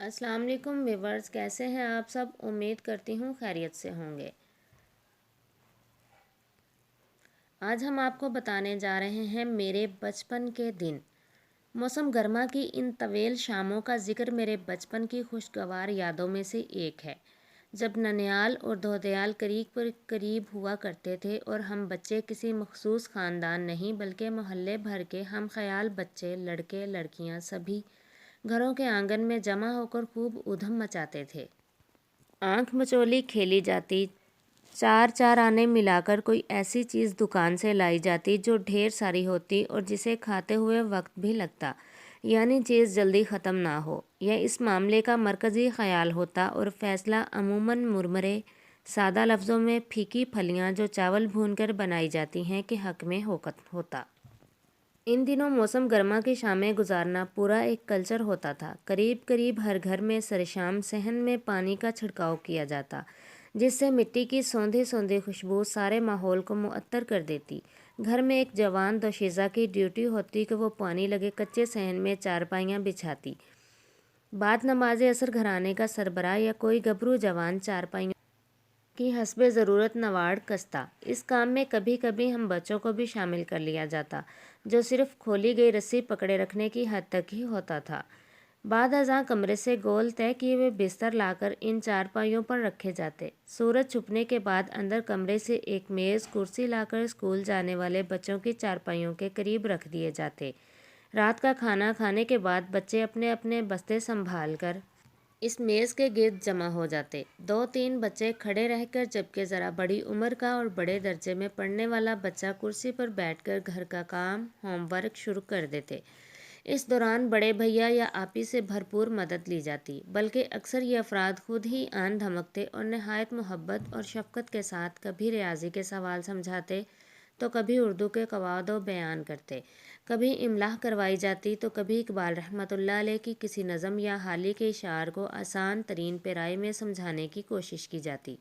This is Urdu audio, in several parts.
السلام علیکم ویورز، کیسے ہیں آپ سب؟ امید کرتی ہوں خیریت سے ہوں گے۔ آج ہم آپ کو بتانے جا رہے ہیں میرے بچپن کے دن۔ موسم گرما کی ان طویل شاموں کا ذکر میرے بچپن کی خوشگوار یادوں میں سے ایک ہے، جب ننیال اور دودیال قریب پر قریب ہوا کرتے تھے اور ہم بچے کسی مخصوص خاندان نہیں بلکہ محلے بھر کے ہم خیال بچے، لڑکے لڑکیاں سبھی گھروں کے آنگن میں جمع ہو کر خوب ادھم مچاتے تھے۔ آنکھ مچولی کھیلی جاتی، چار چار آنے ملا کر کوئی ایسی چیز دکان سے لائی جاتی جو ڈھیر ساری ہوتی اور جسے کھاتے ہوئے وقت بھی لگتا، یعنی چیز جلدی ختم نہ ہو۔ یہ اس معاملے کا مرکزی خیال ہوتا اور فیصلہ عموماً مرمرے سادہ لفظوں میں پھیکی پھلیاں جو چاول بھون کر بنائی جاتی ہیں کے حق میں ہوتا۔ ان دنوں موسم گرما کی شامیں گزارنا پورا ایک کلچر ہوتا تھا۔ قریب قریب ہر گھر میں سرشام صحن میں پانی کا چھڑکاؤ کیا جاتا، جس سے مٹی کی سوندھی سوندھی خوشبو سارے ماحول کو معطر کر دیتی۔ گھر میں ایک جوان دوشیزہ کی ڈیوٹی ہوتی کہ وہ پانی لگے کچے صحن میں چارپائیاں بچھاتی۔ بعد نماز عصر گھرانے کا سربراہ یا کوئی گبرو جوان چارپائیوں کی حسب ضرورت نواڑ کستا۔ اس کام میں کبھی کبھی ہم بچوں کو بھی شامل کر لیا جاتا، جو صرف کھولی گئی رسی پکڑے رکھنے کی حد تک ہی ہوتا تھا۔ بعد ازاں کمرے سے گول طے کیے ہوئے بستر لا کر ان چارپائیوں پر رکھے جاتے۔ سورج چھپنے کے بعد اندر کمرے سے ایک میز کرسی لا کر اسکول جانے والے بچوں کی چارپائیوں کے قریب رکھ دیے جاتے۔ رات کا کھانا کھانے کے بعد بچے اپنے اپنے بستے سنبھال کر اس میز کے گرد جمع ہو جاتے۔ دو تین بچے کھڑے رہ کر، جبکہ ذرا بڑی عمر کا اور بڑے درجے میں پڑھنے والا بچہ کرسی پر بیٹھ کر گھر کا کام، ہوم ورک شروع کر دیتے۔ اس دوران بڑے بھیا یا آپی سے بھرپور مدد لی جاتی، بلکہ اکثر یہ افراد خود ہی آن دھمکتے اور نہایت محبت اور شفقت کے ساتھ کبھی ریاضی کے سوال سمجھاتے تو کبھی اردو کے قواعد و بیان کرتے، کبھی املاء کروائی جاتی تو کبھی اقبال رحمۃ اللہ علیہ کی کسی نظم یا حالی کے اشعار کو آسان ترین پیرائی میں سمجھانے کی کوشش کی جاتی۔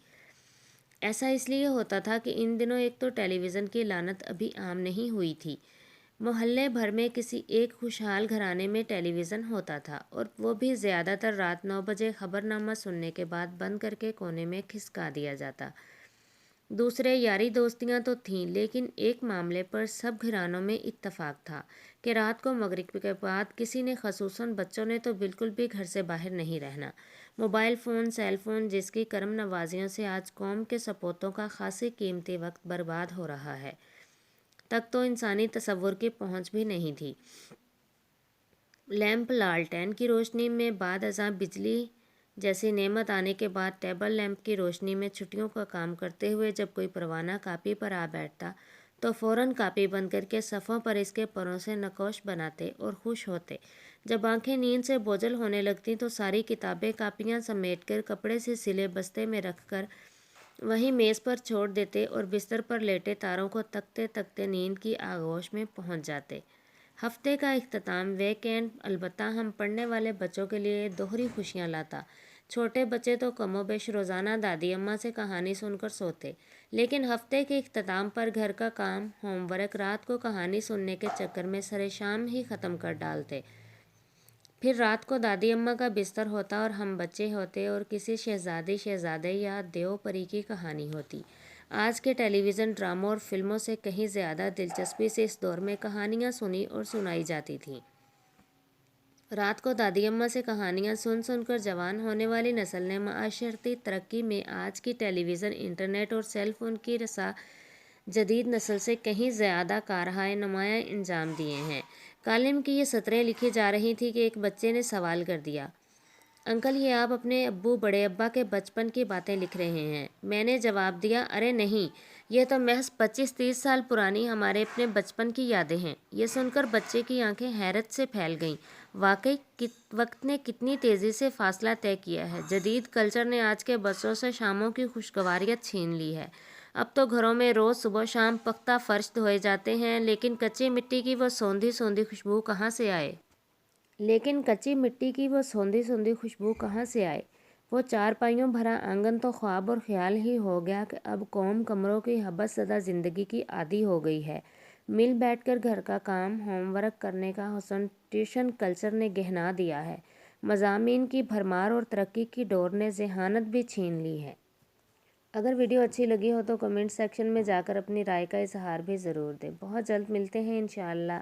ایسا اس لیے ہوتا تھا کہ ان دنوں ایک تو ٹیلی ویژن کی لعنت ابھی عام نہیں ہوئی تھی۔ محلے بھر میں کسی ایک خوشحال گھرانے میں ٹیلی ویژن ہوتا تھا، اور وہ بھی زیادہ تر رات 9 بجے خبرنامہ سننے کے بعد بند کر کے کونے میں کھسکا دیا جاتا۔ دوسرے یاری دوستیاں تو تھیں، لیکن ایک معاملے پر سب گھرانوں میں اتفاق تھا کہ رات کو مغرب کے بعد کسی نے، خصوصاً بچوں نے تو بالکل بھی گھر سے باہر نہیں رہنا۔ موبائل فون، سیل فون جس کی کرم نوازیوں سے آج قوم کے سپوتوں کا خاصی قیمتی وقت برباد ہو رہا ہے، تک تو انسانی تصور کی پہنچ بھی نہیں تھی۔ لیمپ، لالٹین کی روشنی میں، بعد ازاں بجلی جیسی نعمت آنے کے بعد ٹیبل لیمپ کی روشنی میں چھٹیوں کا کام کرتے ہوئے جب کوئی پروانہ کاپی پر آ بیٹھتا تو فوراً کاپی بند کر کے صفوں پر اس کے پروں سے نقوش بناتے اور خوش ہوتے۔ جب آنکھیں نیند سے بوجھل ہونے لگتی تو ساری کتابیں کاپیاں سمیٹ کر کپڑے سے سلے بستے میں رکھ کر وہیں میز پر چھوڑ دیتے اور بستر پر لیٹے تاروں کو تکتے تکتے نیند کی آغوش میں پہنچ جاتے۔ ہفتے کا اختتام، ویک اینڈ، البتہ ہم پڑھنے والے بچوں کے لیے دوہری خوشیاں لاتا۔ چھوٹے بچے تو کم و بیش روزانہ دادی اماں سے کہانی سن کر سوتے، لیکن ہفتے کے اختتام پر گھر کا کام، ہوم ورک رات کو کہانی سننے کے چکر میں سرے شام ہی ختم کر ڈالتے۔ پھر رات کو دادی اماں کا بستر ہوتا اور ہم بچے ہوتے اور کسی شہزادی، شہزادے یا دیو پری کی کہانی ہوتی۔ آج کے ٹیلی ویژن ڈراموں اور فلموں سے کہیں زیادہ دلچسپی سے اس دور میں کہانیاں سنی اور سنائی جاتی تھیں۔ رات کو دادی اماں سے کہانیاں سن سن کر جوان ہونے والی نسل نے معاشرتی ترقی میں آج کی ٹیلی ویژن، انٹرنیٹ اور سیل فون کی رساں جدید نسل سے کہیں زیادہ کارہائے نمایاں انجام دیے ہیں۔ کالم کی یہ سطریں لکھی جا رہی تھیں کہ ایک بچے نے سوال کر دیا، انکل یہ آپ اپنے ابو بڑے ابا کے بچپن کی باتیں لکھ رہے ہیں؟ میں نے جواب دیا، ارے نہیں، یہ تو محض 25-30 سال پرانی ہمارے اپنے بچپن کی یادیں ہیں۔ یہ سن کر بچے کی آنکھیں حیرت سے پھیل گئیں۔ واقعی وقت نے کتنی تیزی سے فاصلہ طے کیا ہے۔ جدید کلچر نے آج کے بچوں سے شاموں کی خوشگواریت چھین لی ہے۔ اب تو گھروں میں روز صبح شام پختہ فرش دھوئے جاتے ہیں، لیکن کچی مٹی کی وہ سوندھی سوندھی خوشبو کہاں سے آئے؟ وہ چارپائیوں بھرا آنگن تو خواب اور خیال ہی ہو گیا کہ اب قوم کمروں کی حبس زدہ زندگی کی عادی ہو گئی ہے۔ مل بیٹھ کر گھر کا کام، ہوم ورک کرنے کا حسن ٹیوشن کلچر نے گہنا دیا ہے۔ مضامین کی بھرمار اور ترقی کی ڈور نے ذہانت بھی چھین لی ہے۔ اگر ویڈیو اچھی لگی ہو تو کمنٹ سیکشن میں جا کر اپنی رائے کا اظہار بھی ضرور دیں۔ بہت جلد ملتے ہیں انشاءاللہ۔